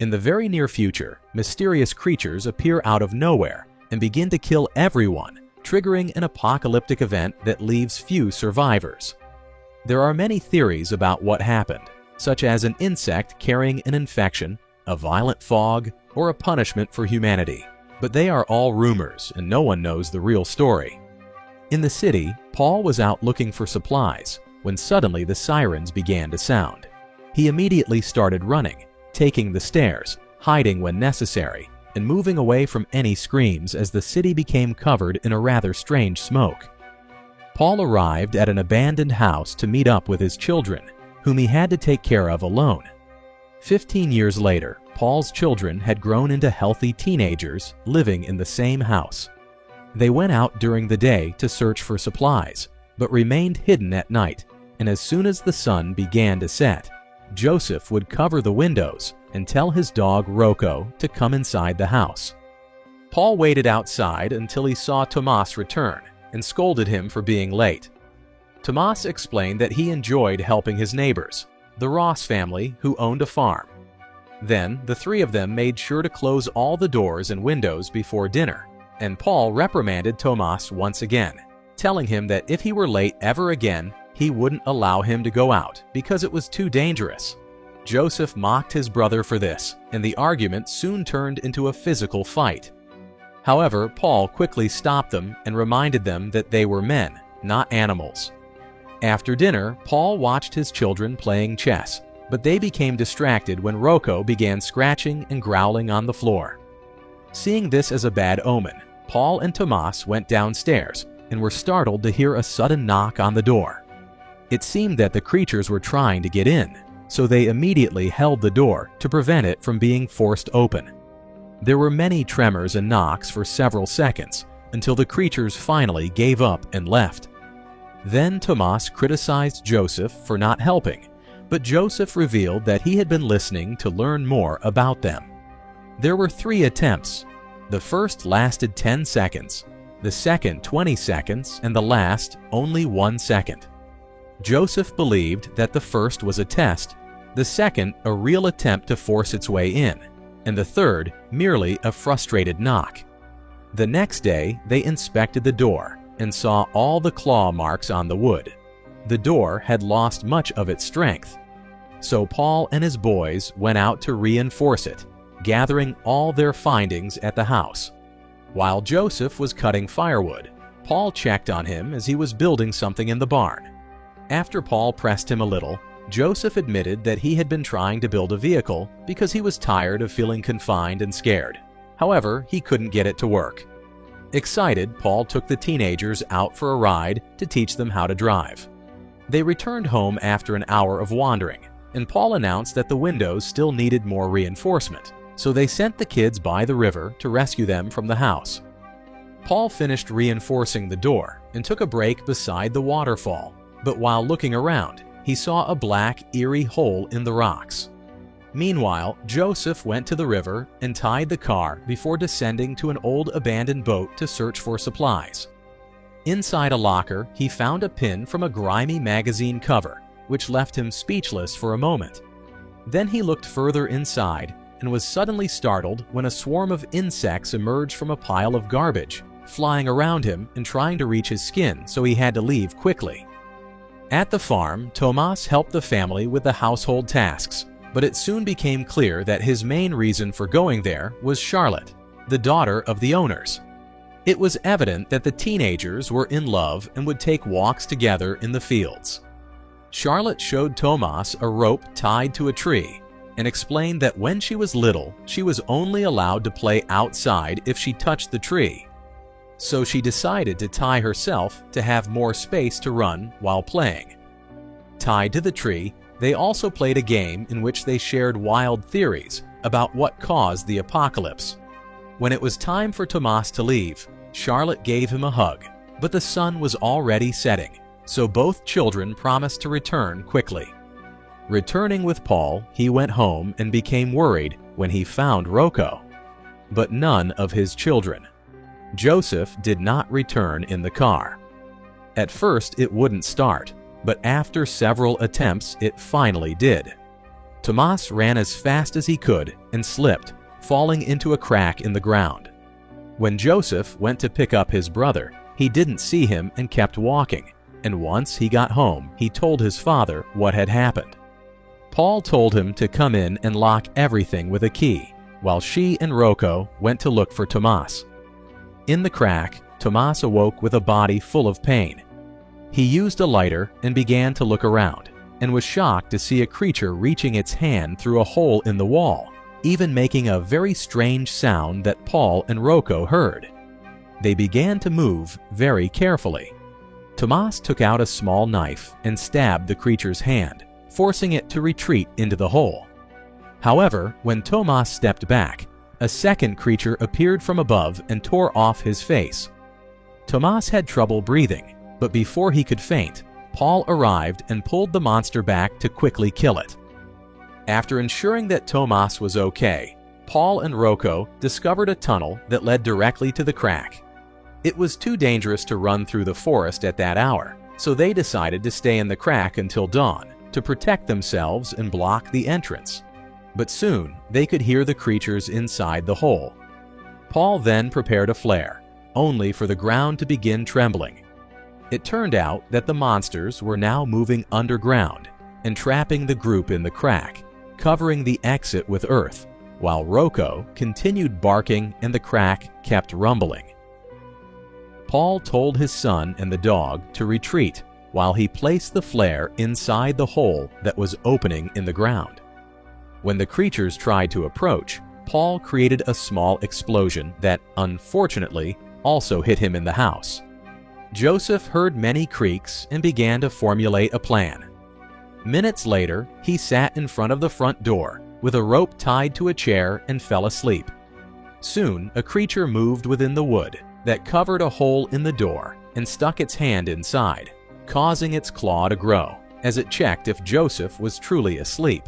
In the very near future, mysterious creatures appear out of nowhere and begin to kill everyone, triggering an apocalyptic event that leaves few survivors. There are many theories about what happened, such as an insect carrying an infection, a violent fog, or a punishment for humanity. But they are all rumors, and no one knows the real story. In the city, Paul was out looking for supplies when suddenly the sirens began to sound. He immediately started running, taking the stairs, hiding when necessary, and moving away from any screams as the city became covered in a rather strange smoke. Paul arrived at an abandoned house to meet up with his children, whom he had to take care of alone. 15 years later, Paul's children had grown into healthy teenagers living in the same house. They went out during the day to search for supplies, but remained hidden at night, and as soon as the sun began to set, Joseph would cover the windows and tell his dog Rocco to come inside the house. Paul waited outside until he saw Tomas return and scolded him for being late. Tomas explained that he enjoyed helping his neighbors, the Ross family who owned a farm. Then the three of them made sure to close all the doors and windows before dinner, and Paul reprimanded Tomas once again, telling him that if he were late ever again, he wouldn't allow him to go out because it was too dangerous. Joseph mocked his brother for this, and the argument soon turned into a physical fight. However, Paul quickly stopped them and reminded them that they were men, not animals. After dinner, Paul watched his children playing chess, but they became distracted when Rocco began scratching and growling on the floor. Seeing this as a bad omen, Paul and Tomas went downstairs and were startled to hear a sudden knock on the door. It seemed that the creatures were trying to get in, so they immediately held the door to prevent it from being forced open. There were many tremors and knocks for several seconds until the creatures finally gave up and left. Then Tomas criticized Joseph for not helping, but Joseph revealed that he had been listening to learn more about them. There were 3 attempts. The first lasted 10 seconds, the second 20 seconds, and the last only 1 second. Joseph believed that the first was a test, the second a real attempt to force its way in, and the third merely a frustrated knock. The next day, they inspected the door and saw all the claw marks on the wood. The door had lost much of its strength. So Paul and his boys went out to reinforce it, gathering all their findings at the house. While Joseph was cutting firewood, Paul checked on him as he was building something in the barn. After Paul pressed him a little, Joseph admitted that he had been trying to build a vehicle because he was tired of feeling confined and scared. However, he couldn't get it to work. Excited, Paul took the teenagers out for a ride to teach them how to drive. They returned home after an hour of wandering, and Paul announced that the windows still needed more reinforcement, so they sent the kids by the river to rescue them from the house. Paul finished reinforcing the door and took a break beside the waterfall, but while looking around, he saw a black, eerie hole in the rocks. Meanwhile, Joseph went to the river and tied the car before descending to an old abandoned boat to search for supplies. Inside a locker, he found a pin from a grimy magazine cover, which left him speechless for a moment. Then he looked further inside and was suddenly startled when a swarm of insects emerged from a pile of garbage, flying around him and trying to reach his skin, so he had to leave quickly. At the farm, Tomas helped the family with the household tasks, but it soon became clear that his main reason for going there was Charlotte, the daughter of the owners. It was evident that the teenagers were in love and would take walks together in the fields. Charlotte showed Tomas a rope tied to a tree and explained that when she was little, she was only allowed to play outside if she touched the tree. So she decided to tie herself to have more space to run while playing. Tied to the tree, they also played a game in which they shared wild theories about what caused the apocalypse. When it was time for Tomas to leave, Charlotte gave him a hug, but the sun was already setting, so both children promised to return quickly. Returning with Paul, he went home and became worried when he found Rocco, but none of his children. Joseph did not return in the car. At first, it wouldn't start, but after several attempts, it finally did. Tomas ran as fast as he could and slipped, falling into a crack in the ground. When Joseph went to pick up his brother, he didn't see him and kept walking, and once he got home, he told his father what had happened. Paul told him to come in and lock everything with a key, while she and Rocco went to look for Tomas. In the crack, Tomas awoke with a body full of pain. He used a lighter and began to look around, and was shocked to see a creature reaching its hand through a hole in the wall, even making a very strange sound that Paul and Rocco heard. They began to move very carefully. Tomas took out a small knife and stabbed the creature's hand, forcing it to retreat into the hole. However, when Tomas stepped back, a second creature appeared from above and tore off his face. Tomas had trouble breathing, but before he could faint, Paul arrived and pulled the monster back to quickly kill it. After ensuring that Tomas was okay, Paul and Rocco discovered a tunnel that led directly to the crack. It was too dangerous to run through the forest at that hour, so they decided to stay in the crack until dawn to protect themselves and block the entrance. But soon they could hear the creatures inside the hole. Paul then prepared a flare, only for the ground to begin trembling. It turned out that the monsters were now moving underground and trapping the group in the crack, covering the exit with earth, while Rocco continued barking and the crack kept rumbling. Paul told his son and the dog to retreat while he placed the flare inside the hole that was opening in the ground. When the creatures tried to approach, Paul created a small explosion that, unfortunately, also hit him in the house. Joseph heard many creaks and began to formulate a plan. Minutes later, he sat in front of the front door with a rope tied to a chair and fell asleep. Soon, a creature moved within the wood that covered a hole in the door and stuck its hand inside, causing its claw to grow as it checked if Joseph was truly asleep.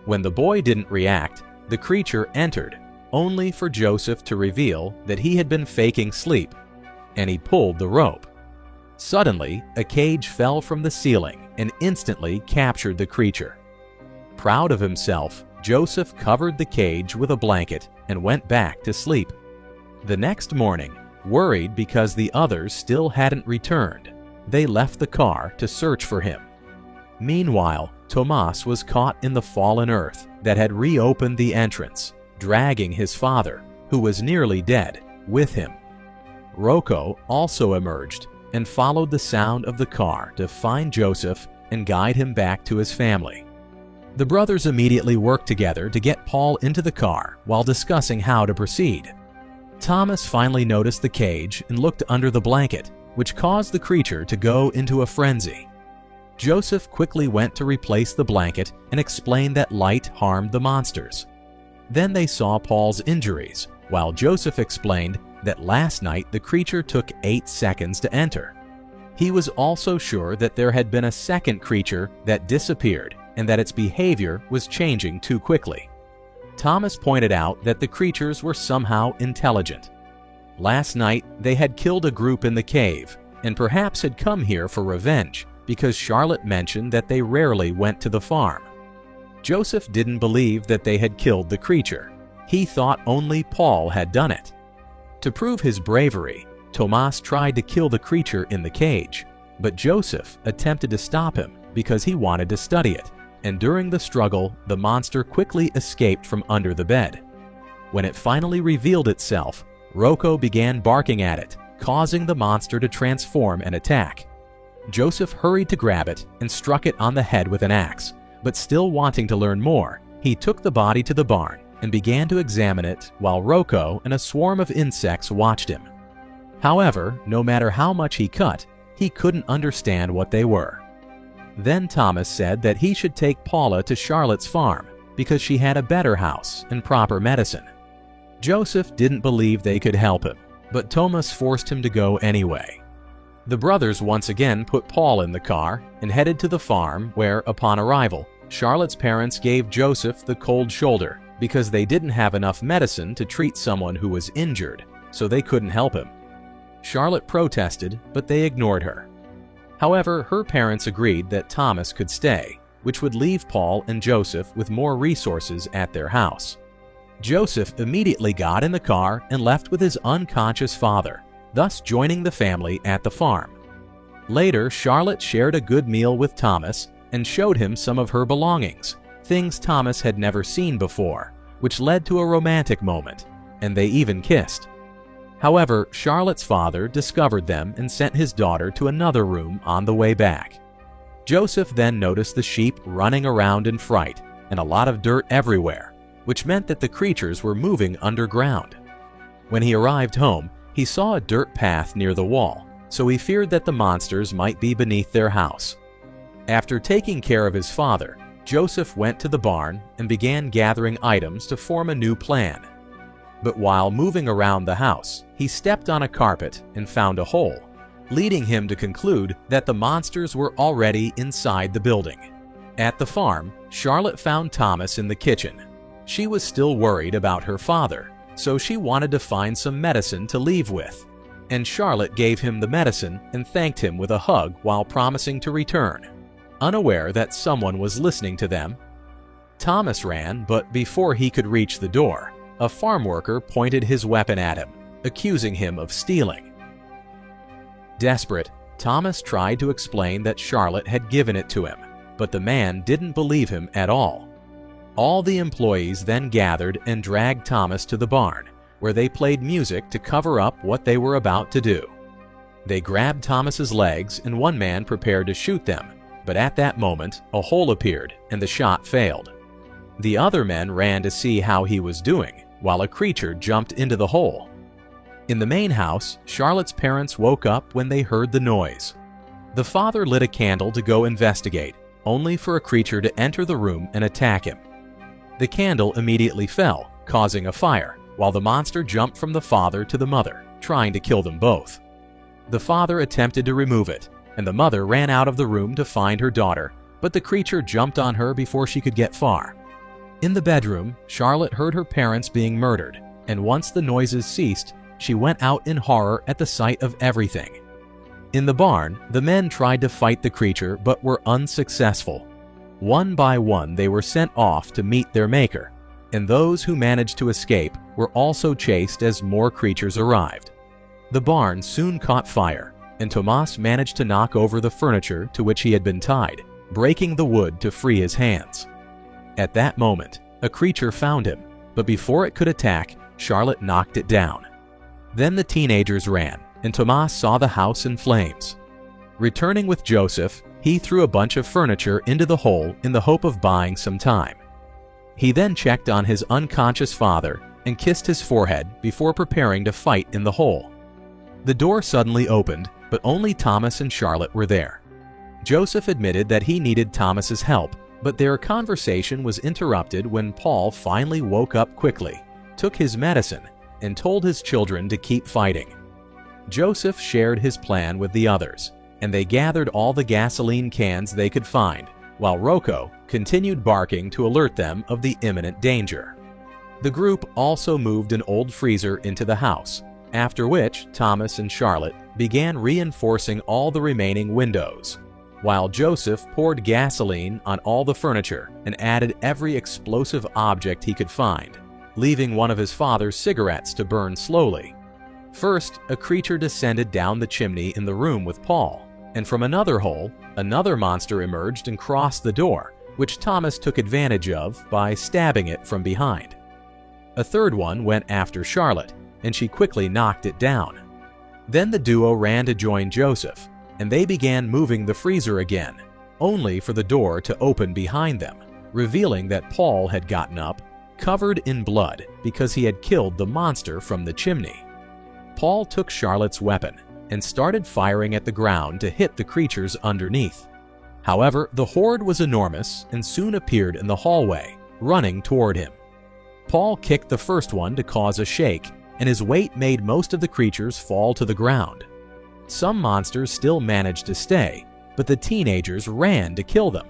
When the boy didn't react, the creature entered, only for Joseph to reveal that he had been faking sleep, and he pulled the rope. Suddenly, a cage fell from the ceiling and instantly captured the creature. Proud of himself, Joseph covered the cage with a blanket and went back to sleep. The next morning, worried because the others still hadn't returned, they left the car to search for him. Meanwhile, Tomas was caught in the fallen earth that had reopened the entrance, dragging his father, who was nearly dead, with him. Rocco also emerged and followed the sound of the car to find Joseph and guide him back to his family. The brothers immediately worked together to get Paul into the car while discussing how to proceed. Thomas finally noticed the cage and looked under the blanket, which caused the creature to go into a frenzy. Joseph quickly went to replace the blanket and explained that light harmed the monsters. Then they saw Paul's injuries, while Joseph explained that last night the creature took 8 seconds to enter. He was also sure that there had been a second creature that disappeared and that its behavior was changing too quickly. Thomas pointed out that the creatures were somehow intelligent. Last night they had killed a group in the cave and perhaps had come here for revenge because Charlotte mentioned that they rarely went to the farm. Joseph didn't believe that they had killed the creature. He thought only Paul had done it. To prove his bravery, Tomas tried to kill the creature in the cage, but Joseph attempted to stop him because he wanted to study it, and during the struggle, the monster quickly escaped from under the bed. When it finally revealed itself, Rocco began barking at it, causing the monster to transform and attack. Joseph hurried to grab it and struck it on the head with an axe, but still wanting to learn more, he took the body to the barn and began to examine it while Rocco and a swarm of insects watched him. However, no matter how much he cut, he couldn't understand what they were. Then Thomas said that he should take Paula to Charlotte's farm because she had a better house and proper medicine. Joseph didn't believe they could help him, but Thomas forced him to go anyway. The brothers once again put Paul in the car and headed to the farm where, upon arrival, Charlotte's parents gave Joseph the cold shoulder because they didn't have enough medicine to treat someone who was injured, so they couldn't help him. Charlotte protested, but they ignored her. However, her parents agreed that Thomas could stay, which would leave Paul and Joseph with more resources at their house. Joseph immediately got in the car and left with his unconscious father, thus joining the family at the farm. Later, Charlotte shared a good meal with Thomas and showed him some of her belongings, things Thomas had never seen before, which led to a romantic moment, and they even kissed. However, Charlotte's father discovered them and sent his daughter to another room on the way back. Joseph then noticed the sheep running around in fright and a lot of dirt everywhere, which meant that the creatures were moving underground. When he arrived home, he saw a dirt path near the wall, so he feared that the monsters might be beneath their house. After taking care of his father, Joseph went to the barn and began gathering items to form a new plan. But while moving around the house, he stepped on a carpet and found a hole, leading him to conclude that the monsters were already inside the building. At the farm, Charlotte found Thomas in the kitchen. She was still worried about her father, so she wanted to find some medicine to leave with, and Charlotte gave him the medicine and thanked him with a hug while promising to return, unaware that someone was listening to them. Thomas ran, but before he could reach the door, a farm worker pointed his weapon at him, accusing him of stealing. Desperate, Thomas tried to explain that Charlotte had given it to him, but the man didn't believe him at all. All the employees then gathered and dragged Thomas to the barn, where they played music to cover up what they were about to do. They grabbed Thomas's legs and one man prepared to shoot them, but at that moment, a hole appeared and the shot failed. The other men ran to see how he was doing, while a creature jumped into the hole. In the main house, Charlotte's parents woke up when they heard the noise. The father lit a candle to go investigate, only for a creature to enter the room and attack him. The candle immediately fell, causing a fire, while the monster jumped from the father to the mother, trying to kill them both. The father attempted to remove it, and the mother ran out of the room to find her daughter, but the creature jumped on her before she could get far. In the bedroom, Charlotte heard her parents being murdered, and once the noises ceased, she went out in horror at the sight of everything. In the barn, the men tried to fight the creature but were unsuccessful. One by one, they were sent off to meet their maker, and those who managed to escape were also chased as more creatures arrived. The barn soon caught fire, and Tomas managed to knock over the furniture to which he had been tied, breaking the wood to free his hands. At that moment, a creature found him, but before it could attack, Charlotte knocked it down. Then the teenagers ran, and Tomas saw the house in flames. Returning with Joseph, he threw a bunch of furniture into the hole in the hope of buying some time. He then checked on his unconscious father and kissed his forehead before preparing to fight in the hole. The door suddenly opened, but only Thomas and Charlotte were there. Joseph admitted that he needed Thomas's help, but their conversation was interrupted when Paul finally woke up quickly, took his medicine, and told his children to keep fighting. Joseph shared his plan with the others, and they gathered all the gasoline cans they could find, while Rocco continued barking to alert them of the imminent danger. The group also moved an old freezer into the house, after which Thomas and Charlotte began reinforcing all the remaining windows, while Joseph poured gasoline on all the furniture and added every explosive object he could find, leaving one of his father's cigarettes to burn slowly. First, a creature descended down the chimney in the room with Paul, and from another hole, another monster emerged and crossed the door, which Thomas took advantage of by stabbing it from behind. A third one went after Charlotte, and she quickly knocked it down. Then the duo ran to join Joseph, and they began moving the freezer again, only for the door to open behind them, revealing that Paul had gotten up, covered in blood because he had killed the monster from the chimney. Paul took Charlotte's weapon and started firing at the ground to hit the creatures underneath. However, the horde was enormous and soon appeared in the hallway, running toward him. Paul kicked the first one to cause a shake, and his weight made most of the creatures fall to the ground. Some monsters still managed to stay, but the teenagers ran to kill them.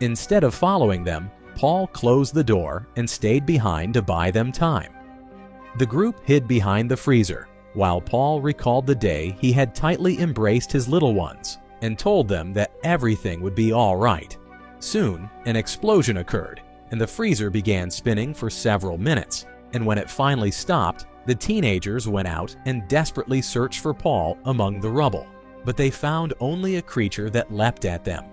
Instead of following them, Paul closed the door and stayed behind to buy them time. The group hid behind the freezer, while Paul recalled the day he had tightly embraced his little ones and told them that everything would be all right. Soon, an explosion occurred, and the freezer began spinning for several minutes, and when it finally stopped, the teenagers went out and desperately searched for Paul among the rubble, but they found only a creature that leapt at them.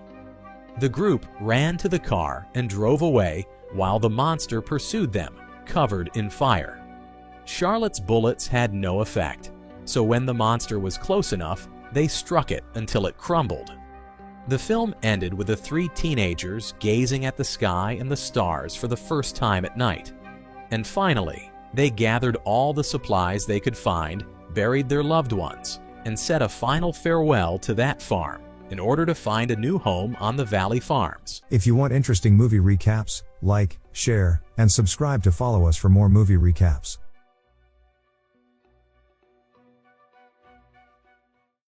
The group ran to the car and drove away while the monster pursued them, covered in fire. Charlotte's bullets had no effect, so when the monster was close enough, they struck it until it crumbled. The film ended with the three teenagers gazing at the sky and the stars for the first time at night. And finally, they gathered all the supplies they could find, buried their loved ones, and said a final farewell to that farm in order to find a new home on the Valley Farms. If you want interesting movie recaps, like, share, and subscribe to follow us for more movie recaps.